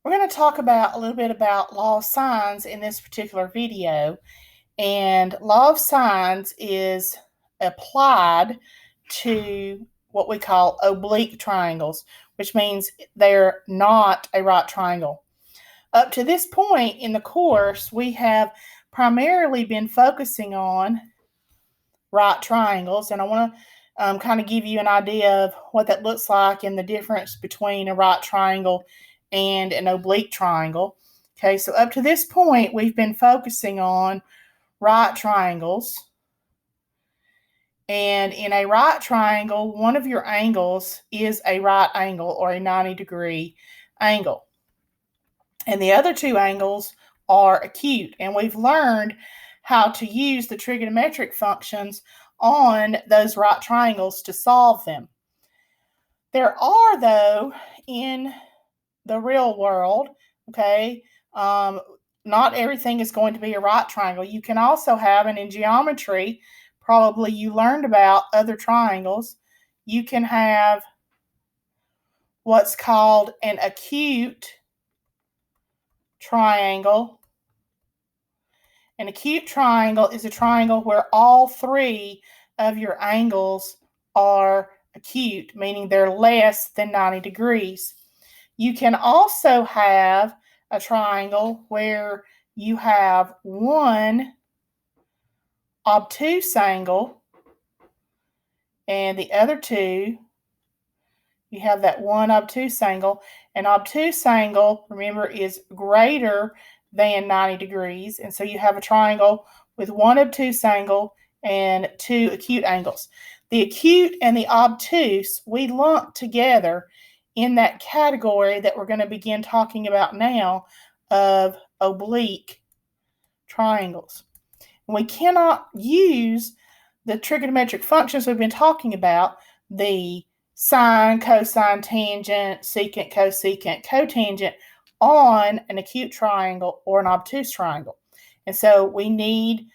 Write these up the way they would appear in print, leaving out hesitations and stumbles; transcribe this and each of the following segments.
We're going to talk about a little bit about law of sines in this particular video. And law of sines is applied to what we call oblique triangles, which means they're not a right triangle. Up to this point in the course, we have primarily been focusing on right triangles, and I want to kind of give you an idea of what that looks like and the difference between a right triangle and an oblique triangle. Okay, so up to this point, we've been focusing on right triangles. And in a right triangle, one of your angles is a right angle or a 90-degree angle. And the other two angles are acute. And we've learned how to use the trigonometric functions on those right triangles to solve them. There are, though, in the real world, okay, not everything is going to be a right triangle. You can also have, and in geometry, probably you learned about other triangles. You can have what's called an acute triangle. An acute triangle is a triangle where all three of your angles are acute, meaning they're less than 90 degrees. You can also have a triangle where you have one obtuse angle and the other two, you have that one obtuse angle. An obtuse angle, remember, is greater than 90 degrees. And so you have a triangle with one obtuse angle and two acute angles. The acute and the obtuse, we lump together in that category that we're going to begin talking about now of oblique triangles. We cannot use the trigonometric functions we've been talking about, the sine, cosine, tangent, secant, cosecant, cotangent, on an acute triangle or an obtuse triangle. And so we need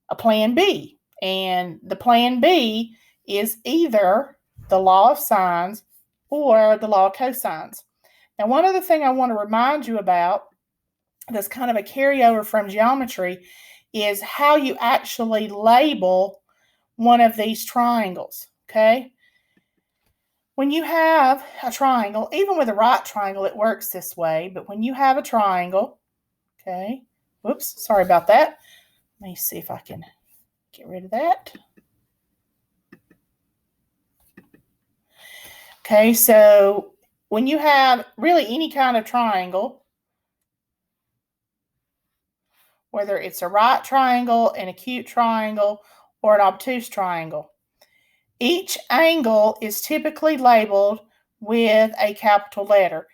a plan B. And the plan B is either the law of sines or the law of cosines. Now, one other thing I want to remind you about that's kind of a carryover from geometry is how you actually label one of these triangles, okay? When you have a triangle, even with a right triangle, it works this way, but when you have a triangle, okay, whoops, sorry about that. Let me see if I can get rid of that. Okay, so when you have really any kind of triangle, whether it's a right triangle, an acute triangle, or an obtuse triangle, each angle is typically labeled with a capital letter.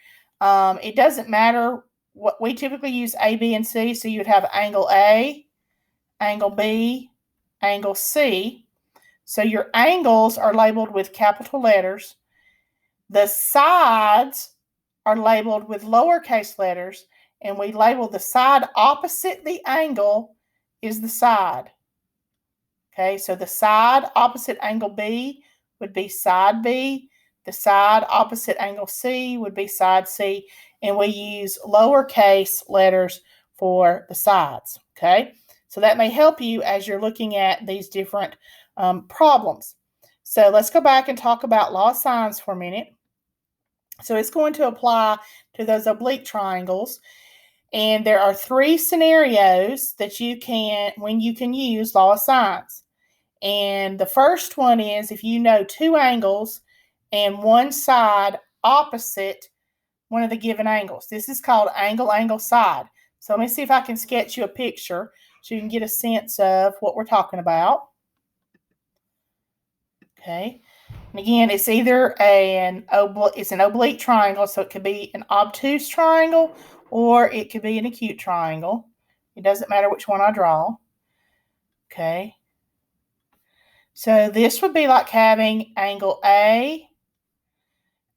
It doesn't matter what we typically use, A, B, and C. So you would have angle A, angle B, angle C. So your angles are labeled with capital letters. The sides are labeled with lowercase letters, and we label the side opposite the angle is the side. Okay, so the side opposite angle B would be side B. The side opposite angle C would be side C. And we use lowercase letters for the sides. Okay, so that may help you as you're looking at these different problems. So let's go back and talk about law of sines for a minute. So it's going to apply to those oblique triangles. And there are three scenarios that you can use law of sines. And the first one is if you know two angles and one side opposite one of the given angles. This is called angle, angle, side. So let me see if I can sketch you a picture so you can get a sense of what we're talking about. Okay. And again, it's either an oblique triangle, so it could be an obtuse triangle or it could be an acute triangle. It doesn't matter which one I draw. Okay. So this would be like having angle A,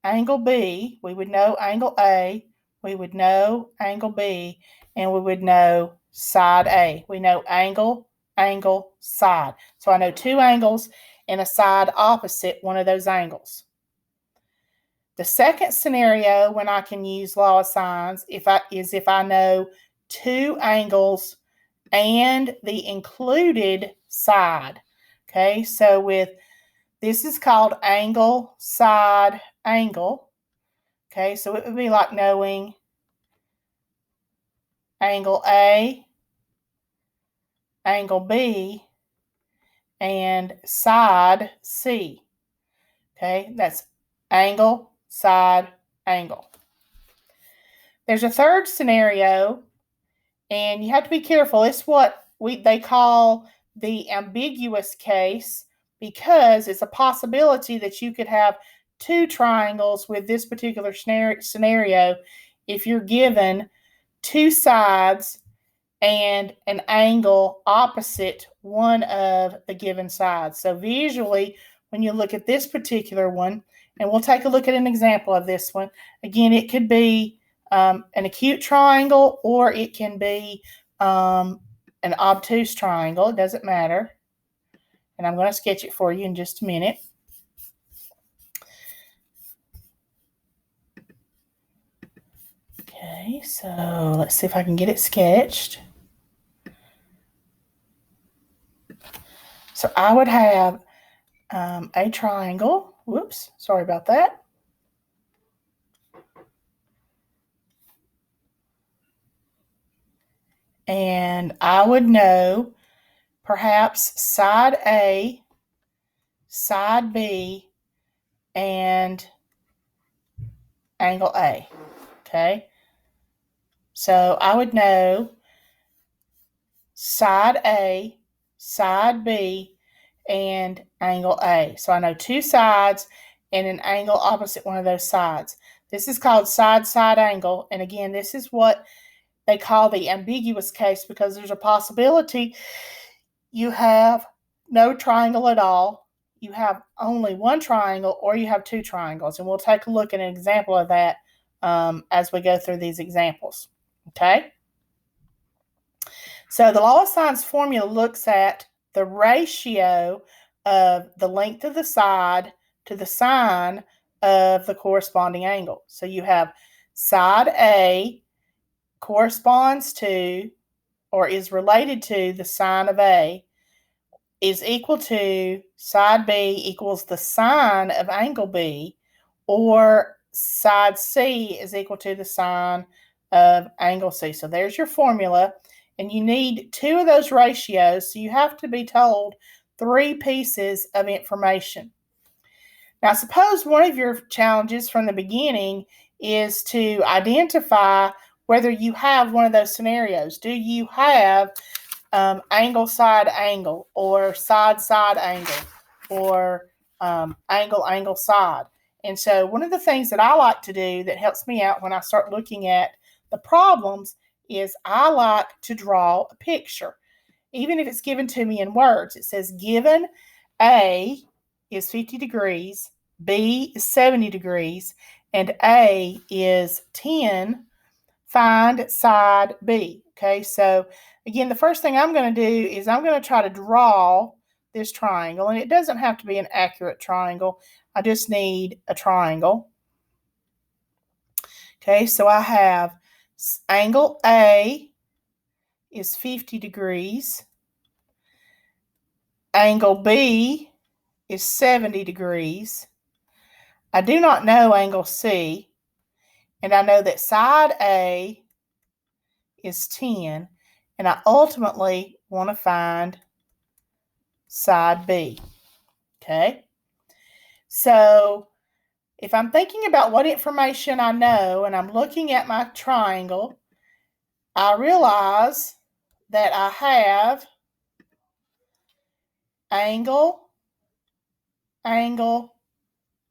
angle B. We would know angle A, we would know angle B, and we would know side A. We know angle, angle, side. So I know two angles and a side opposite one of those angles. The second scenario when I can use law of sines is if I know two angles and the included side. Okay, so this is called angle, side, angle. Okay, so it would be like knowing angle A, angle B, and side C. Okay, that's angle, side, angle. There's a third scenario, and you have to be careful. It's what they call the ambiguous case, because it's a possibility that you could have two triangles with this particular scenario if you're given two sides and an angle opposite one of the given sides. So visually, when you look at this particular one, and we'll take a look at an example of this one. Again, it could be an acute triangle, or it can be an obtuse triangle. It doesn't matter. And I'm going to sketch it for you in just a minute. Okay, so let's see if I can get it sketched. So I would have a triangle. Whoops, sorry about that. And I would know perhaps side A, side B, and angle A. Okay, so I would know side A, side B, and angle A. So I know two sides and an angle opposite one of those sides. This is called side-side angle. And again, this is what they call the ambiguous case, because there's a possibility you have no triangle at all, you have only one triangle, or you have two triangles. And we'll take a look at an example of that as we go through these examples. Okay? So the law of sines formula looks at the ratio of the length of the side to the sine of the corresponding angle. So you have side A corresponds to, or is related to, the sine of A, is equal to side B equals the sine of angle B, or side C is equal to the sine of angle C. So there's your formula, and you need two of those ratios, so you have to be told three pieces of information. Now, suppose one of your challenges from the beginning is to identify whether you have one of those scenarios. Do you have angle side angle, or side side angle, or angle angle side? And so one of the things that I like to do that helps me out when I start looking at the problems is I like to draw a picture, even if it's given to me in words. It says given A is 50 degrees, B is 70 degrees, and A is 10, find side B. Okay, so again, the first thing I'm going to do is I'm going to try to draw this triangle, and it doesn't have to be an accurate triangle. I just need a triangle. Okay, so I have angle A is 50 degrees. Angle B is 70 degrees. I do not know angle C, and I know that side A is 10, and I ultimately want to find side B. Okay, so if I'm thinking about what information I know and I'm looking at my triangle, I realize that I have angle, angle,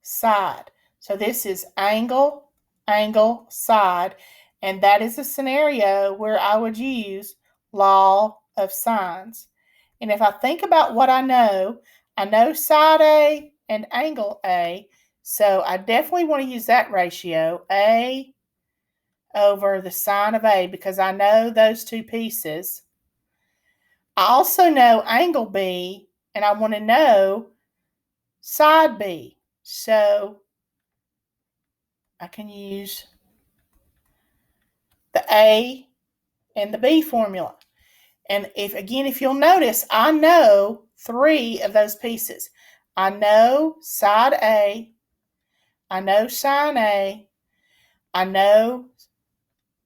side. So this is angle, angle, side, and that is a scenario where I would use law of sines. And if I think about what I know side A and angle A, so I definitely want to use that ratio, A over the sine of A, because I know those two pieces. I also know angle B, and I want to know side B. So I can use the A and the B formula. And if you'll notice, I know 3 of those pieces. I know side A, I know sine A, I know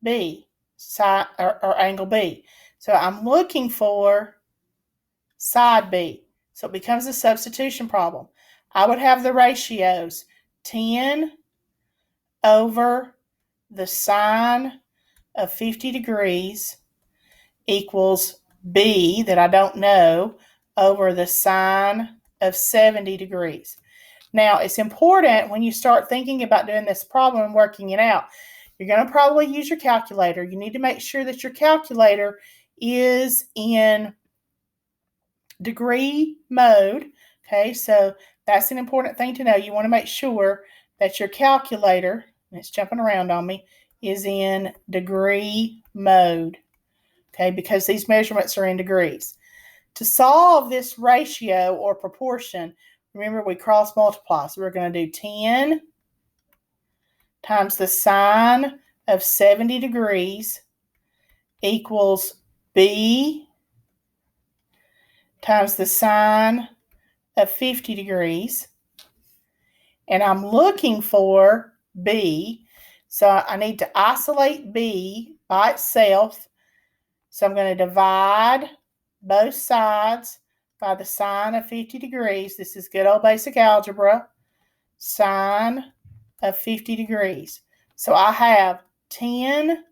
B, side or angle B. So I'm looking for side B. So it becomes a substitution problem. I would have the ratios 10 over the sine of 50 degrees equals B, that I don't know, over the sine of 70 degrees. Now, it's important when you start thinking about doing this problem and working it out, you're going to probably use your calculator. You need to make sure that your calculator is in degree mode. Okay, so that's an important thing to know. You want to make sure that your calculator, and it's jumping around on me, is in degree mode. Okay, because these measurements are in degrees. To solve this ratio or proportion, remember we cross multiply. So we're going to do 10 times the sine of 70 degrees equals B times the sine of 50 degrees. And I'm looking for B. So I need to isolate B by itself. So I'm going to divide both sides by the sine of 50 degrees. This is good old basic algebra. Sine of 50 degrees. So I have 10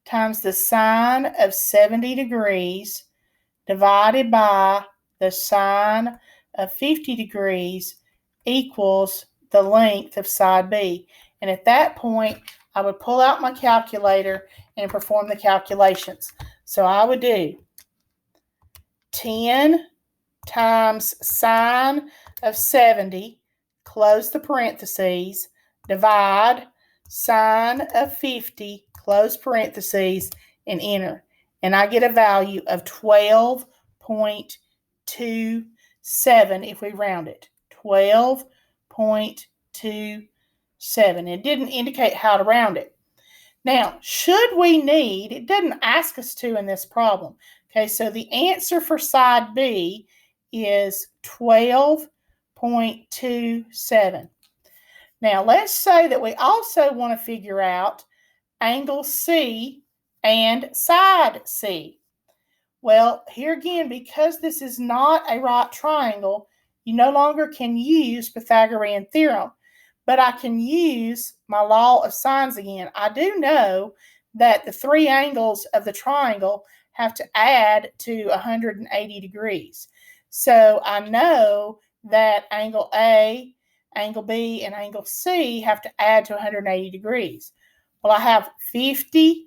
times the sine of 70 degrees divided by the sine of 50 degrees equals the length of side B. And at that point, I would pull out my calculator and perform the calculations. So I would do 10 times sine of 70, close the parentheses, divide sine of 50, close parentheses, and enter. And I get a value of 12.27 if we round it. 12.27. It didn't indicate how to round it. Now, should we need, it doesn't ask us to in this problem. Okay, so the answer for side B is 12.27. Now, let's say that we also want to figure out angle C and side C. Well, here again, because this is not a right triangle, you no longer can use Pythagorean theorem, but I can use my law of sines again. I do know that the 3 angles of the triangle have to add to 180 degrees. So I know that angle A, angle B, and angle C have to add to 180 degrees. Well, I have 50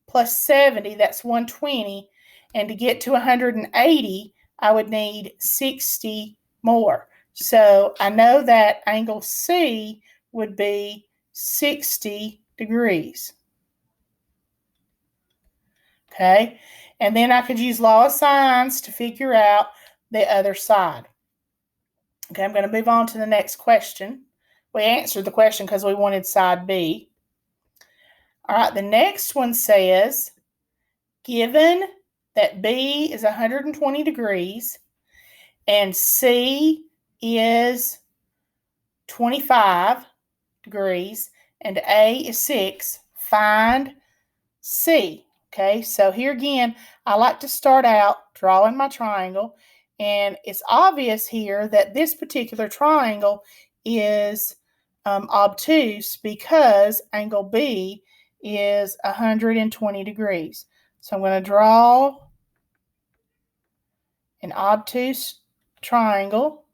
plus 70, that's 120, and to get to 180, I would need 60 more. So I know that angle C would be 60 degrees. Okay, and then I could use law of sines to figure out the other side. Okay, I'm going to move on to the next question. We answered the question because we wanted side B. All right, the next one says, given that B is 120 degrees and C is 25 degrees and A is 6, find C. Okay, so here again, I like to start out drawing my triangle, and it's obvious here that this particular triangle is obtuse because angle B is 120 degrees. So I'm going to draw an obtuse triangle.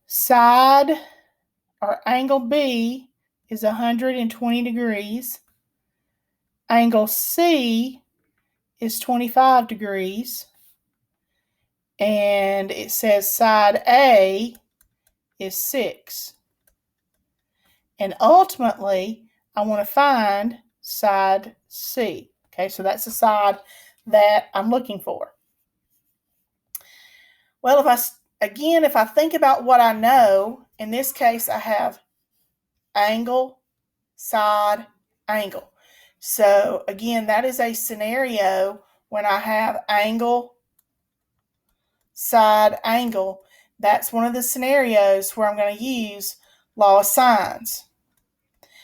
Side or angle B is 120 degrees. Angle C is 25 degrees. And it says side A is 6. And ultimately, I want to find side C. Okay, so that's the side that I'm looking for. Well, if I think about what I know, in this case I have angle, side, angle. So again, that is a scenario when I have angle, side, angle. That's one of the scenarios where I'm going to use law of sines.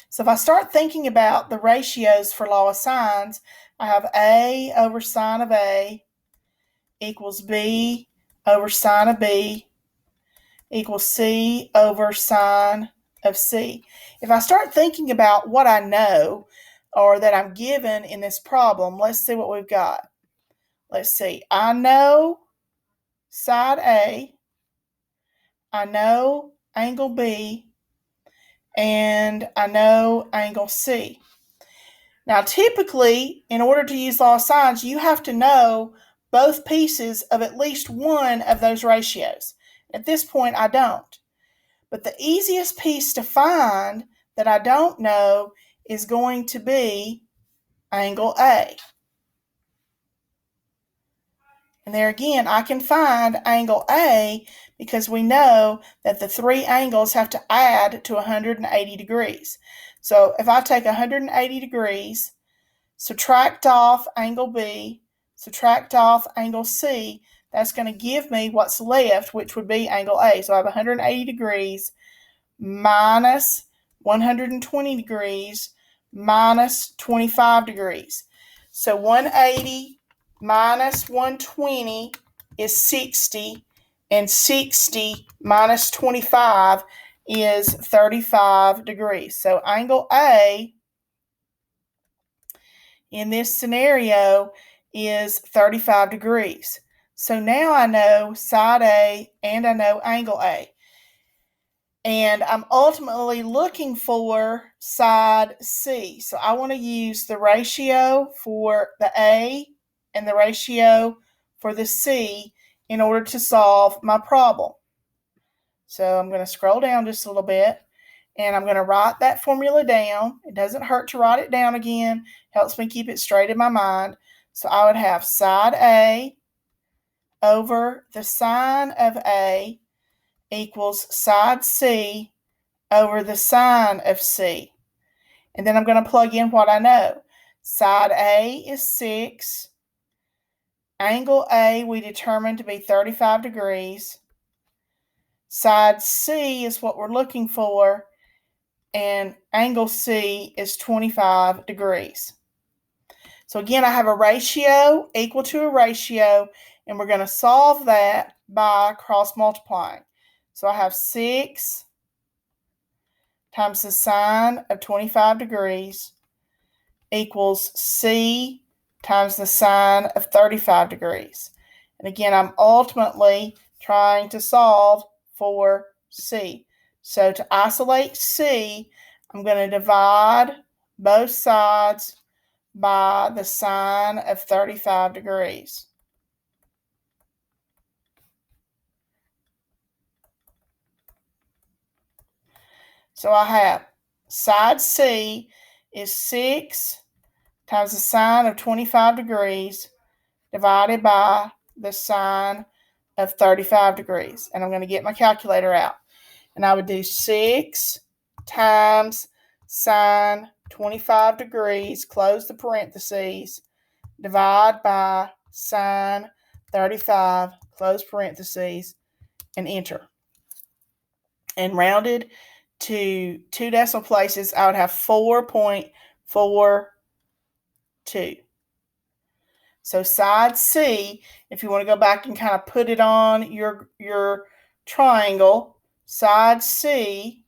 So if I start thinking about the ratios for law of sines, I have A over sine of A equals B over sine of B equals C over sine of C. If I start thinking about what I know or that I'm given in this problem, let's see what we've got. Let's see. I know side A, I know angle B, and I know angle C. Now, typically, in order to use law of sines, you have to know both pieces of at least one of those ratios. At this point, I don't. But the easiest piece to find that I don't know is going to be angle A. And there again, I can find angle A because we know that the three angles have to add to 180 degrees. So if I take 180 degrees, subtract off angle B, subtract off angle C, that's going to give me what's left, which would be angle A. So I have 180 degrees minus 120 degrees minus 25 degrees. So 180 minus 120 is 60, and 60 minus 25 is 35 degrees. So angle A in this scenario is 35 degrees. So now I know side A and I know angle A. And I'm ultimately looking for side C. So I want to use the ratio for the A and the ratio for the C in order to solve my problem. So I'm going to scroll down just a little bit, and I'm going to write that formula down. It doesn't hurt to write it down again. Helps me keep it straight in my mind. So I would have side A over the sine of A equals side C over the sine of C. And then I'm going to plug in what I know. Side A is 6. Angle A we determined to be 35 degrees. Side C is what we're looking for, and angle C is 25 degrees. So again, I have a ratio equal to a ratio, and we're going to solve that by cross multiplying. So I have 6 times the sine of 25 degrees equals C times the sine of 35 degrees. And again, I'm ultimately trying to solve for C. So to isolate C, I'm going to divide both sides by the sine of 35 degrees. So I have side C is 6 times the sine of 25 degrees divided by the sine of 35 degrees. And I'm going to get my calculator out. And I would do 6 times sine 25 degrees, close the parentheses, divide by sine 35, close parentheses, and enter. And rounded to 2 decimal places, I would have 4.42. So side C, if you want to go back and kind of put it on your triangle, side C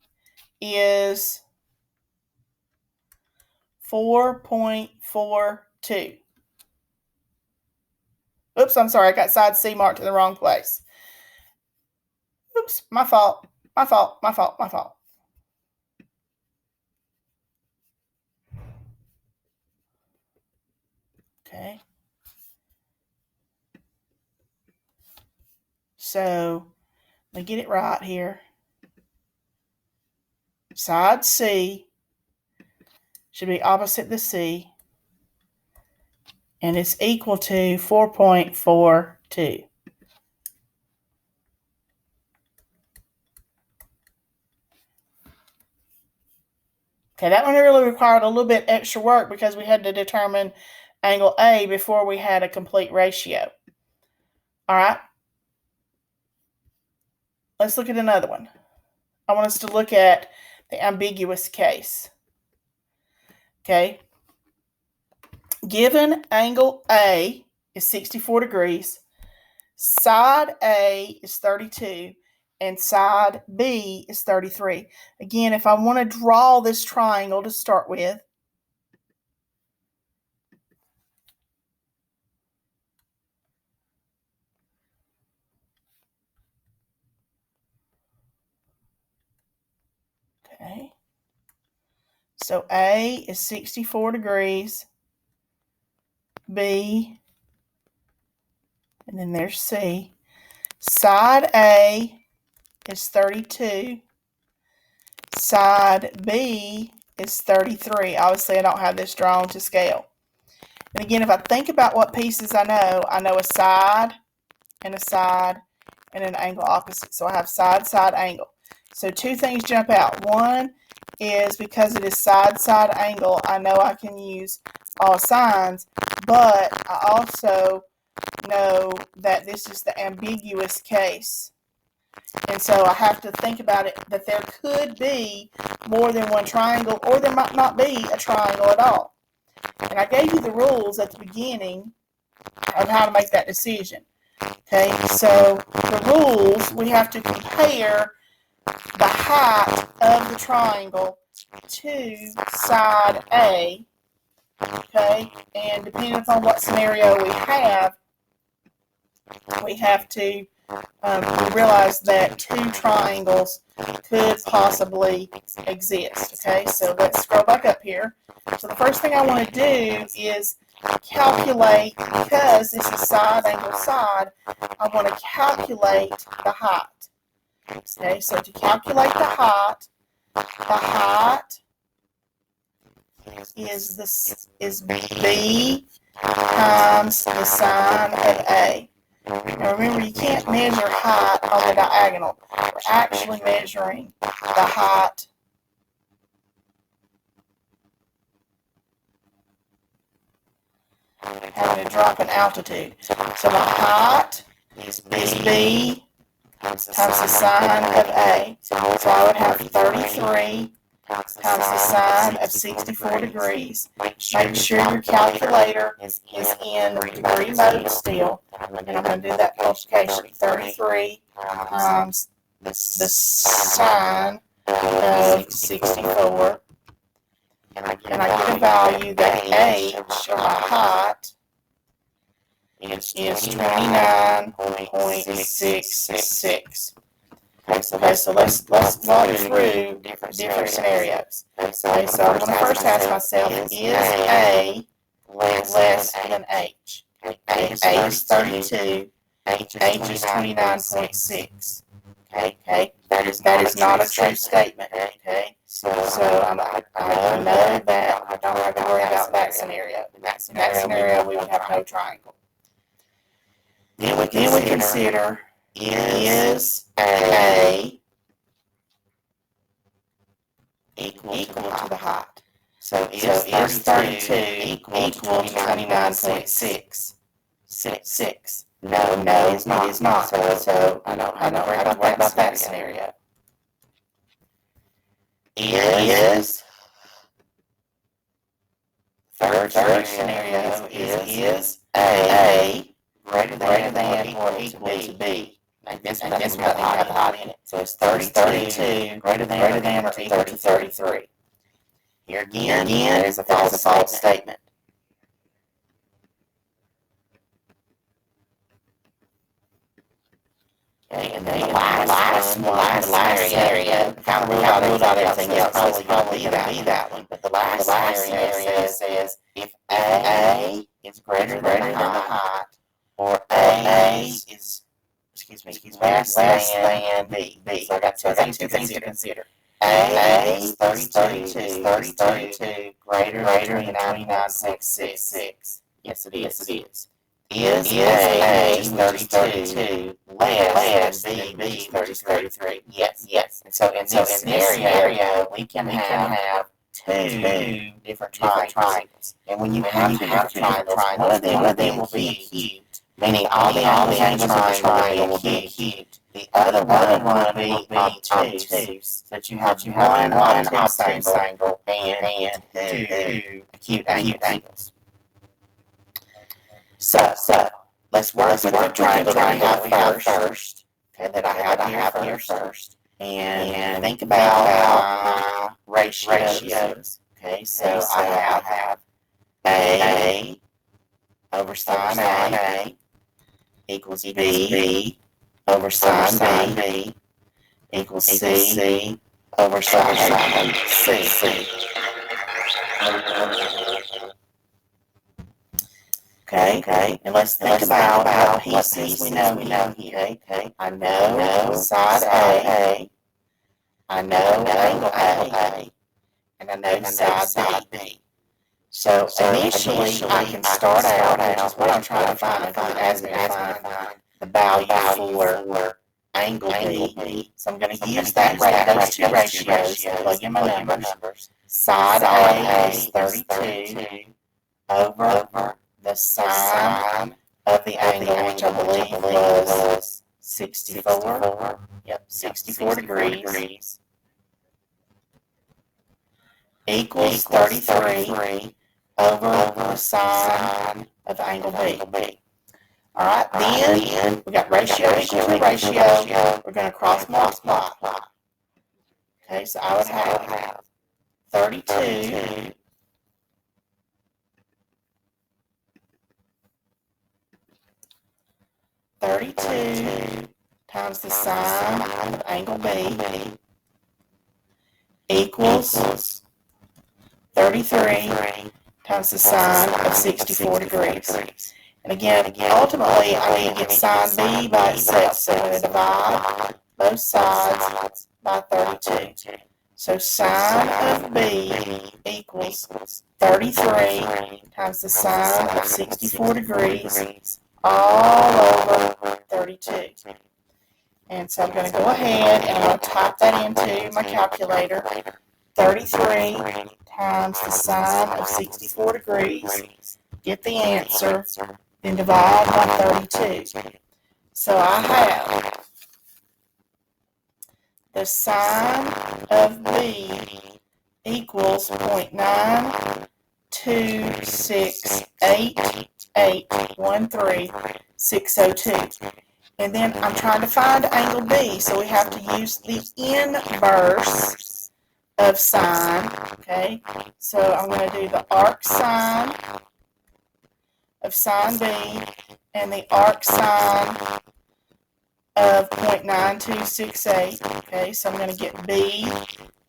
is 4.42. Oops, I'm sorry, I got side C marked in the wrong place. Oops, my fault. Okay. So, let me get it right here. Side C should be opposite the C, and it's equal to 4.42. Okay, that one really required a little bit extra work because we had to determine angle A before we had a complete ratio. All right. Let's look at another one. I want us to look at the ambiguous case. Okay. Given angle A is 64 degrees, side A is 32, and side B is 33. Again, if I want to draw this triangle to start with, okay, so A is 64 degrees, B, and then there's C. Side A is 32. Side B is 33. Obviously, I don't have this drawn to scale. And again, if I think about what pieces I know a side and an angle opposite. So I have side, side, angle. So two things jump out. One is because it is side, side, angle, I know I can use all signs, but I also know that this is the ambiguous case. And so I have to think about it that there could be more than one triangle, or there might not be a triangle at all. And I gave you the rules at the beginning of how to make that decision. Okay, so the rules, we have to compare the height of the triangle to side A. Okay, and depending upon what scenario we have to realize that two triangles could possibly exist. Okay, so let's scroll back up here. So the first thing I want to do is calculate, because this is side, angle, side, I want to calculate the height. Okay, so to calculate the height is B times the sine of A. Now remember, you can't measure height on the diagonal. We're actually measuring the height having to drop in altitude. So the height is B times the sine of A. So I would have 33 times the sine of 64 degrees. Make sure your calculator is in degree mode still. And I'm going to do that multiplication. 33 times the sine of 64. And I get a value that H, or my height, is 29.66. Okay, so let's walk through different scenarios. Okay, so I'm going to first ask myself, is A less than H? A is 32, H is 29.6. Okay, that is not a true statement. Okay, so I know that I don't have to worry about that scenario. In that scenario, we would have no triangle. Then we consider, is A equal to the height? So is 32 equal to 29.6? 6. No, it is not. So I don't worry about that scenario. Is third scenario is A greater than or equal to B? And this one doesn't have height in it. So it's 32 greater than or equal to 33. Here again is a false statement. Okay, and then the last scenario, kind of ruled out everything else. Probably going to be that one. But the last scenario says if A is greater than the height, or A is less than B. So I got two things to consider. A is 32 greater than 29.66. Yes, it is. Is A is 32 less than B, 33? Yes. And so in this scenario, we can have two different triangles. And when you have two different triangles, one of them will be acute, meaning all the angles of the triangle will be acute. The other one will be obtuse, so that you have one obtuse angle and two acute angles. So let's work with the triangle that we have first. Okay, that I have here first. And think about ratios. Okay, so I have A over sine A equals B over sine B equals C over sine C. Okay, and let's think about what pieces we know here. Okay, I know side A, I know angle A, and I know side B. So initially, I can start out, which is what I'm trying to find, because it asks me to find the value for angle B. So I'm going to use those two ratios, plug in my numbers. Side A is 32 over the sine of the angle, which I believe was 64. Yep, 64 degrees. Equals 33 over the sine of angle B. All right, then we got ratio equals ratio. We're going to cross multiply. Okay, so I would have 32 times the sine of angle B equals 33 times the sine of 64 degrees. And again, ultimately, I need to get sine B by itself. So I'm going to divide both sides by 32. So sine of B equals 33 times the sine of 64 degrees all over 32. And so I'm going to go ahead and I'm going to type that into my calculator. 33 times the sine of 64 degrees, get the answer, then divide by 32. So I have the sine of B equals 0.9268813,602. And then I'm trying to find angle B, so we have to use the inverse of sine. Okay, so I'm going to do the arc sine of sine B and the arc sine of 0.9268. Okay, so I'm going to get B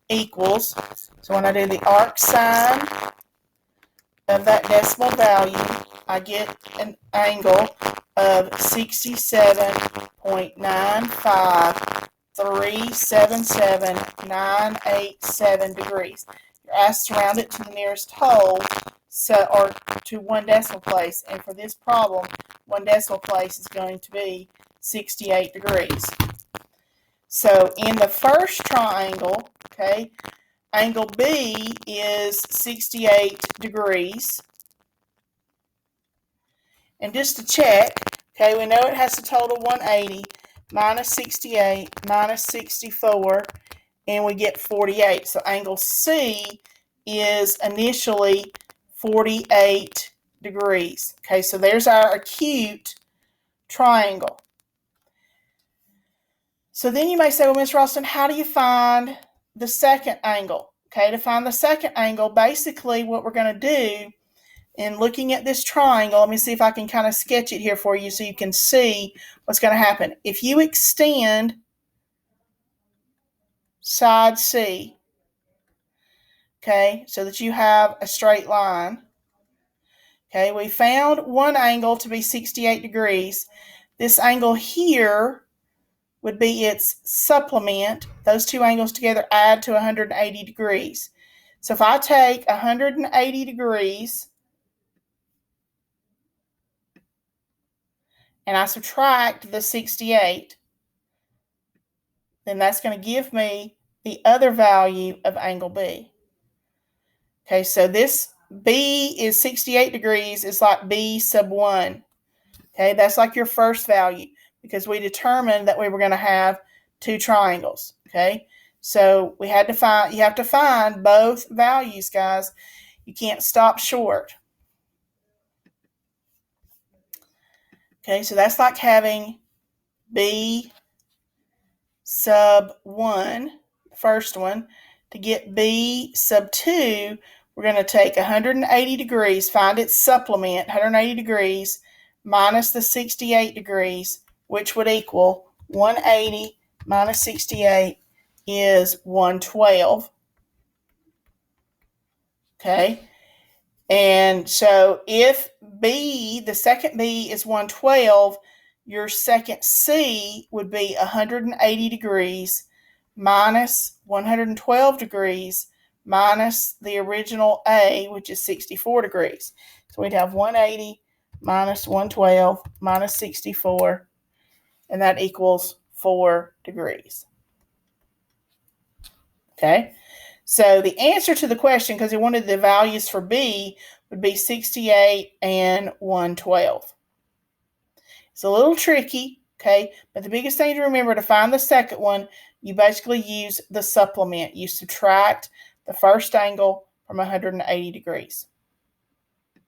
equals, so when I do the arc sine of that decimal value, I get an angle of 67.95377,987 degrees. You're asked to round it to the nearest whole, or to one decimal place, and for this problem, one decimal place is going to be 68 degrees. So in the first triangle, okay, angle B is 68 degrees. And just to check, okay, we know it has to total 180 minus 68 minus 64, and we get 48. So angle C is initially 48 degrees. Okay, so there's our acute triangle. So then you may say, well, Ms. Ralston, how do you find the second angle? Okay, to find the second angle, basically what we're going to do in looking at this triangle, let me see if I can kind of sketch it here for you so you can see what's going to happen. If you extend side C, okay, so that you have a straight line, okay, we found one angle to be 68 degrees. This angle here would be its supplement. Those two angles together add to 180 degrees. So if I take 180 degrees and I subtract the 68, then that's going to give me the other value of angle B. Okay, so this B is 68 degrees is like B sub 1. Okay, that's like your first value because we determined that we were going to have two triangles. Okay, so you have to find both values, guys. You can't stop short. Okay, so that's like having B sub 1, the first one. To get B sub 2, we're going to take 180 degrees, find its supplement, 180 degrees, minus the 68 degrees, which would equal 180 minus 68 is 112. Okay, and so if B, the second B is 112, your second C would be 180 degrees minus 112 degrees minus the original A, which is 64 degrees. So we'd have 180 minus 112 minus 64, and that equals 4 degrees. Okay, so the answer to the question, because he wanted the values for B, would be 68 and 112. It's a little tricky, okay, but the biggest thing to remember to find the second one, you basically use the supplement. You subtract the first angle from 180 degrees.